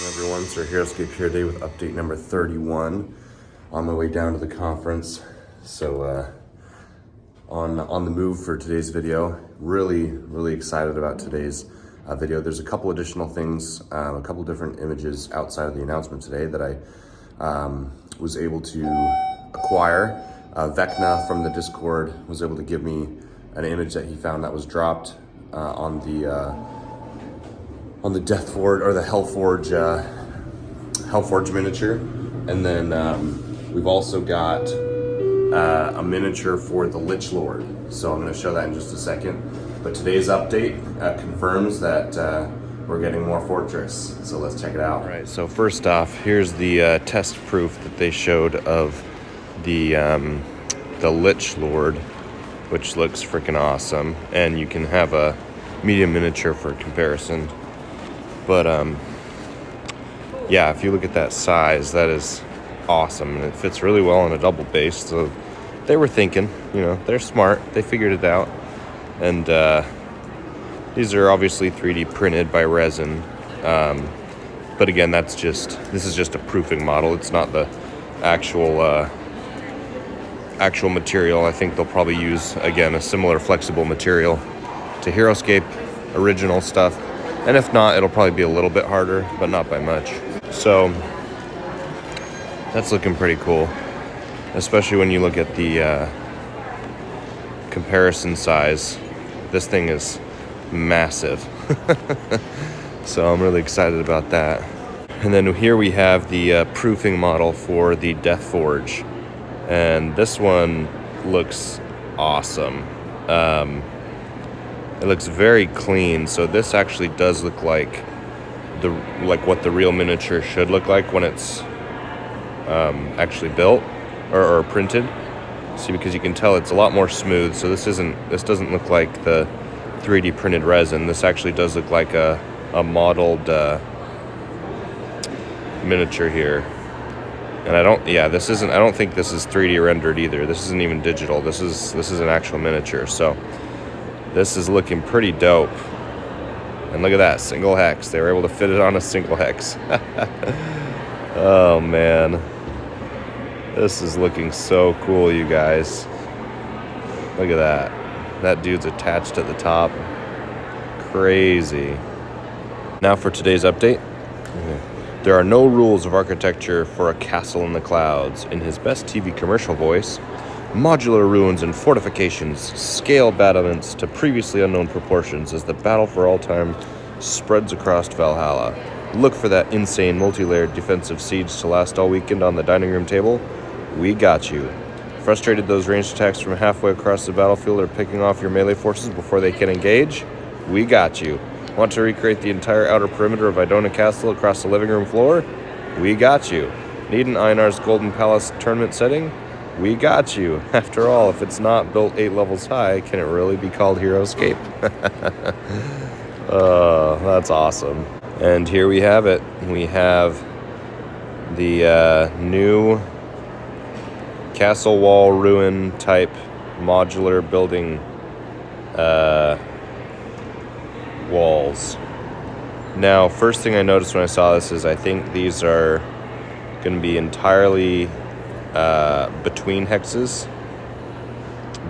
Everyone, Sir Heroscape here today with update number 31. On my way down to the conference, so on the move for today's video. Really excited about today's video. There's a couple additional things, a couple different images outside of the announcement today that I was able to acquire. Vecna from the Discord was able to give me an image that he found that was dropped on the Death Forge or the Hellforge miniature, and then we've also got a miniature for the Lich Lord. So I'm going to show that in just a second. But today's update confirms that we're getting more Fortress. So let's check it out. All right. So first off, here's the test proof that they showed of the Lich Lord, which looks freaking awesome, and you can have a medium miniature for comparison. But yeah, if you look at that size, that is awesome, and it fits really well on a double base. So they were thinking, they're smart, they figured it out. And these are obviously 3D printed by resin, but again, this is just a proofing model. It's not the actual material. I think they'll probably use, again, a similar flexible material to Heroscape original stuff. And if not, it'll probably be a little bit harder, but not by much. So that's looking pretty cool, especially when you look at the comparison size. This thing is massive. So I'm really excited about that. And then here we have the proofing model for the Death Forge. And this one looks awesome. It looks very clean, so this actually does look like what the real miniature should look like when it's actually built or printed. See, because you can tell it's a lot more smooth. So this doesn't look like the 3D printed resin. This actually does look like a modeled miniature here. And I don't think this is 3D rendered either. This isn't even digital. This is an actual miniature. So this is looking pretty dope. And look at that, single hex. They were able to fit it on a single hex. Oh man. This is looking so cool, you guys. Look at that. That dude's attached to the top. Crazy. Now for today's update. There are no rules of architecture for a castle in the clouds. In his best TV commercial voice, modular ruins and fortifications scale battlements to previously unknown proportions as the battle for all time spreads across Valhalla. Look for that insane multi-layered defensive siege to last all weekend on the dining room table. We got you. Frustrated those ranged attacks from halfway across the battlefield are picking off your melee forces before they can engage? We got you. Want to recreate the entire outer perimeter of Idona Castle across the living room floor? We got you. Need an Einar's Golden Palace tournament setting? We got you. After all, if it's not built 8 levels high, can it really be called Heroscape? Oh, that's awesome. And here we have it. We have the new castle wall ruin type modular building walls. Now, first thing I noticed when I saw this is I think these are going to be entirely between hexes.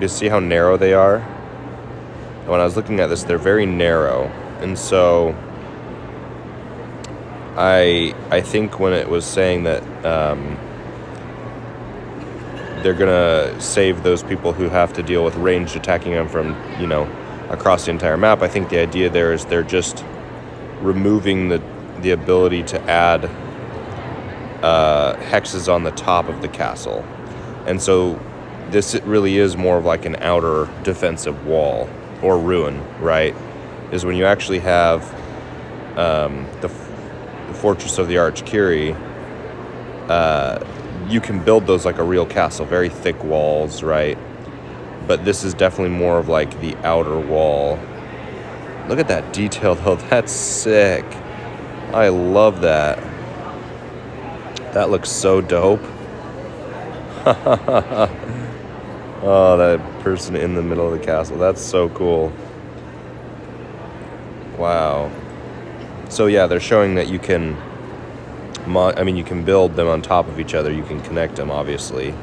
You see how narrow they are? When I was looking at this, they're very narrow, and so I think when it was saying that they're gonna save those people who have to deal with ranged attacking them from across the entire map, I think the idea there is they're just removing the ability to add hexes on the top of the castle. And so this really is more of like an outer defensive wall or ruin, right? Is when you actually have the Fortress of the Archcurie, you can build those like a real castle, very thick walls, right? But this is definitely more of like the outer wall. Look at that detail though, that's sick. I love that. That looks so dope. Oh, that person in the middle of the castle. That's so cool. Wow. So yeah, they're showing that you can I mean, you can build them on top of each other. You can connect them, obviously.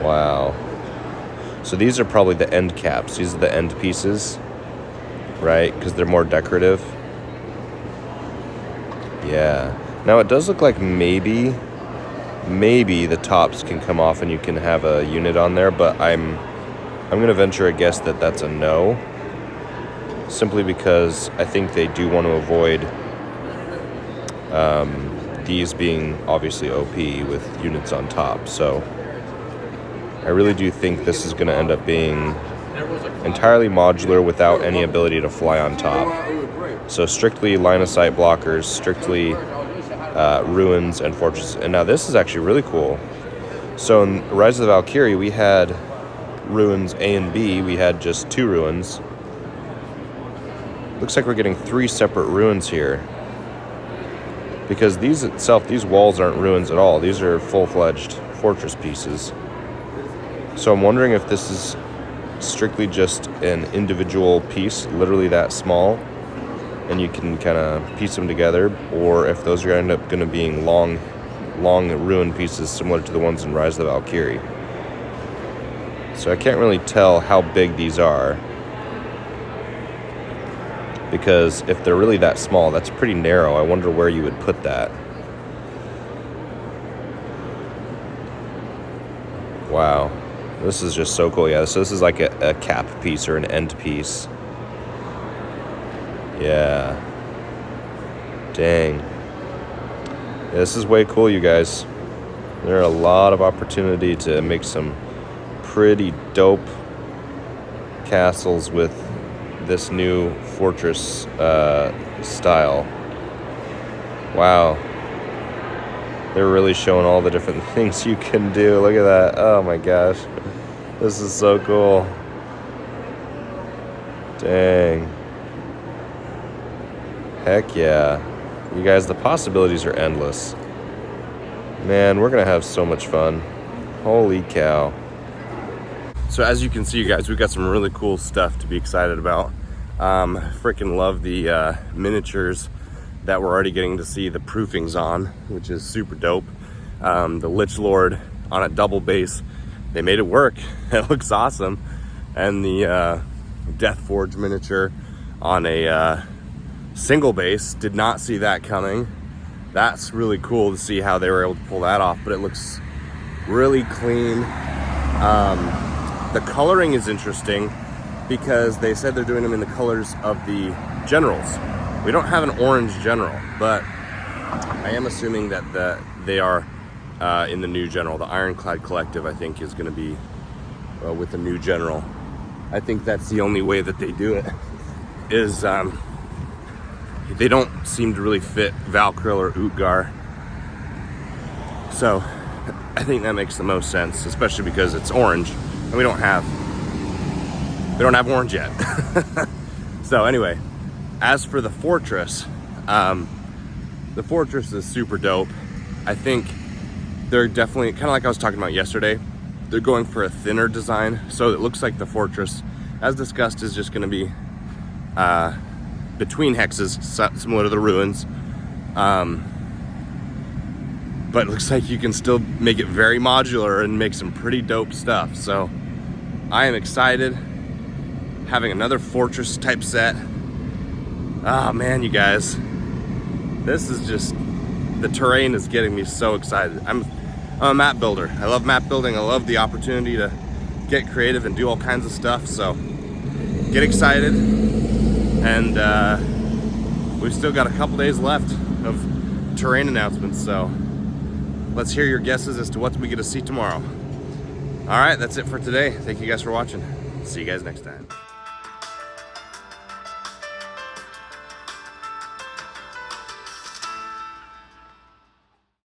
Wow. So these are probably the end caps. These are the end pieces, right? Because they're more decorative. Yeah. Now it does look like maybe the tops can come off and you can have a unit on there, but I'm gonna venture a guess that that's a no. Simply because I think they do want to avoid these being obviously OP with units on top. So I really do think this is going to end up being entirely modular without any ability to fly on top. So strictly line of sight blockers, strictly ruins and fortresses. And now this is actually really cool. So in Rise of the Valkyrie, we had ruins A and B. We had just 2 ruins. Looks like we're getting 3 separate ruins here. Because these walls aren't ruins at all. These are full-fledged fortress pieces. So I'm wondering if this is strictly just an individual piece, literally that small, and you can kind of piece them together, or if those are end up going to being long ruin pieces similar to the ones in Rise of the Valkyrie. So I can't really tell how big these are, because if they're really that small, that's pretty narrow. I wonder where you would put that. Wow. This is just so cool. Yeah, so this is like a cap piece or an end piece. Yeah. Dang. Yeah, this is way cool, you guys. There are a lot of opportunity to make some pretty dope castles with this new fortress style. Wow. They're really showing all the different things you can do. Look at that. Oh my gosh. This is so cool. Dang. Heck yeah. You guys, the possibilities are endless. Man, we're gonna have so much fun. Holy cow. So as you can see, you guys, we've got some really cool stuff to be excited about. Freaking love the miniatures that we're already getting to see the proofings on, which is super dope. The Lich Lord on a double base, they made it work. It looks awesome. And the Death Forge miniature on a single base, did not see that coming. That's really cool to see how they were able to pull that off, but it looks really clean. The coloring is interesting because they said they're doing them in the colors of the generals. We don't have an orange general, but I am assuming that they are in the new general. The Ironclad Collective, I think, is going to be with the new general. I think that's the only way that they do it, is they don't seem to really fit Valkyrie or Utgar. So I think that makes the most sense, especially because it's orange and we don't have orange yet. So anyway, as for the fortress is super dope. I think they're definitely, kind of like I was talking about yesterday, they're going for a thinner design. So it looks like the fortress, as discussed, is just going to be between hexes, similar to the ruins. But it looks like you can still make it very modular and make some pretty dope stuff. So I am excited. Having another fortress type set. Oh man, you guys. This is just, the terrain is getting me so excited. I'm a map builder. I love map building. I love the opportunity to get creative and do all kinds of stuff. So get excited. And we've still got a couple days left of terrain announcements. So let's hear your guesses as to what we get to see tomorrow. All right, that's it for today. Thank you guys for watching. See you guys next time.